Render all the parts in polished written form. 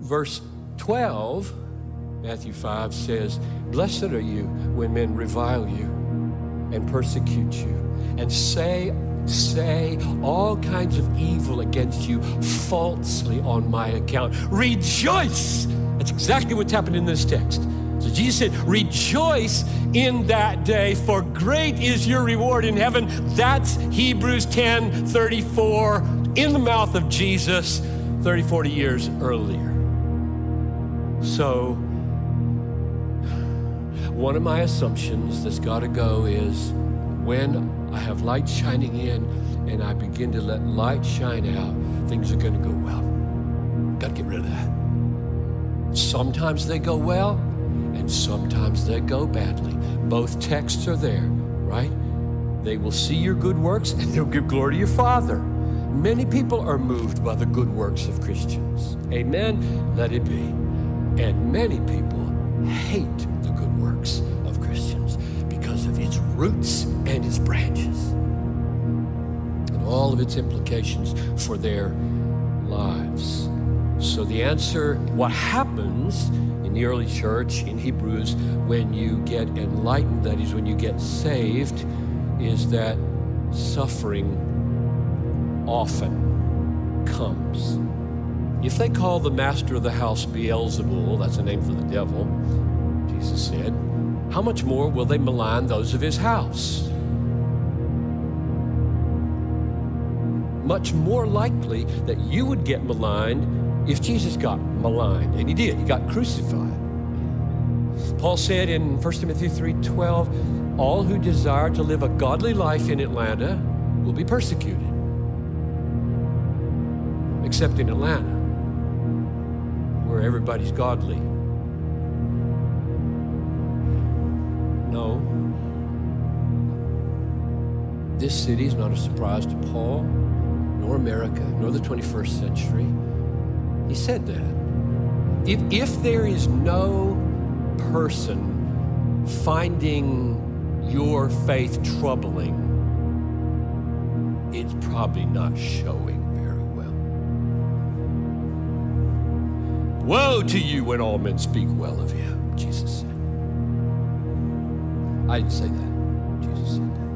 verse 12, Matthew 5 says, blessed are you when men revile you and persecute you and say all kinds of evil against you falsely on my account. Rejoice! That's exactly what's happened in this text. So Jesus said, rejoice in that day, for great is your reward in heaven. That's Hebrews 10:34 in the mouth of Jesus 30, 40 years earlier. So one of my assumptions that's got to go is when I have light shining in and I begin to let light shine out, things are going to go well. Got to get rid of that. Sometimes they go well, and sometimes they go badly. Both texts are there, right? They will see your good works, and they'll give glory to your Father. Many people are moved by the good works of Christians. Amen? Let it be. And many people hate the good works of Christians because of its roots and its branches and all of its implications for their lives. So the answer, what happens in the early church in Hebrews when you get enlightened, that is when you get saved, is that suffering often comes. If they call the master of the house Beelzebul, that's a name for the devil, Jesus said, how much more will they malign those of his house? Much more likely that you would get maligned if Jesus got maligned, and he did. He got crucified. Paul said in 1 Timothy 3:12, all who desire to live a godly life in Atlanta will be persecuted. Except in Atlanta, where everybody's godly. No. This city is not a surprise to Paul, nor America, nor the 21st century. He said that. If there is no person finding your faith troubling, it's probably not showing very well. Woe to you when all men speak well of you, Jesus said. I didn't say that. Jesus said that.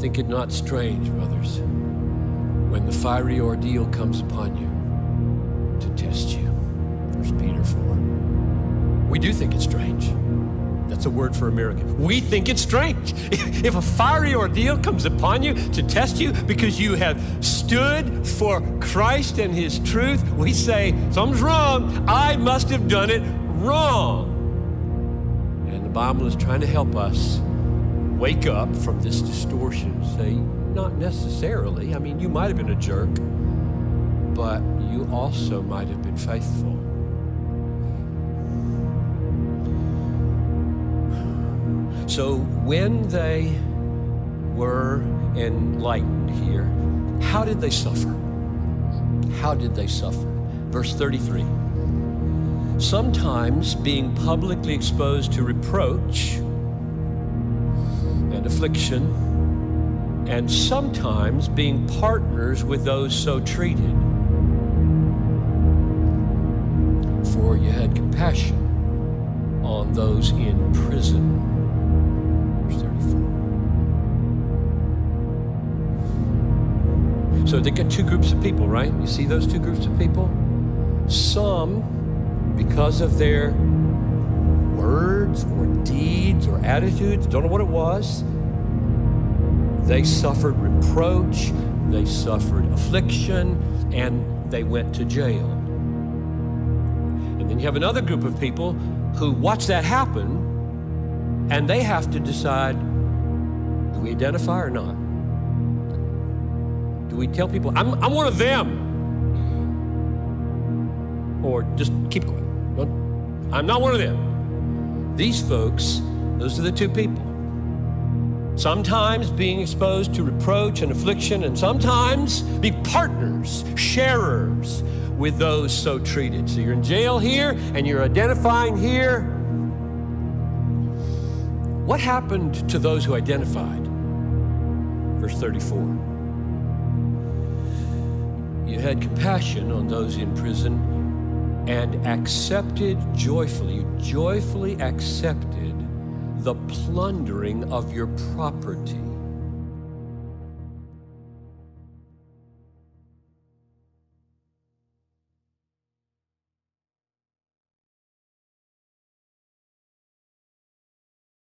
Think it not strange, brothers, when the fiery ordeal comes upon you to test you. 1 Peter 4. We do think it's strange. That's a word for America. We think it's strange. If a fiery ordeal comes upon you to test you because you have stood for Christ and his truth, we say, something's wrong. I must have done it wrong. And the Bible is trying to help us wake up from this distortion and say, not necessarily. I mean, you might have been a jerk, but you also might have been faithful. So when they were enlightened here, how did they suffer? How did they suffer? Verse 33. Sometimes being publicly exposed to reproach and affliction, and sometimes being partners with those so treated. For you had compassion on those in prison. Verse 34. So they get two groups of people, right? You see those two groups of people? Some, because of their words or deeds or attitudes, don't know what it was, they suffered reproach, they suffered affliction, and they went to jail. And then you have another group of people who watch that happen, and they have to decide, do we identify or not? Do we tell people, I'm one of them? Or just keep going. I'm not one of them. These folks, those are the two people. Sometimes being exposed to reproach and affliction, and sometimes being partners, sharers with those so treated. So you're in jail here, and you're identifying here. What happened to those who identified? Verse 34. You had compassion on those in prison, and accepted joyfully, you joyfully accepted the plundering of your property.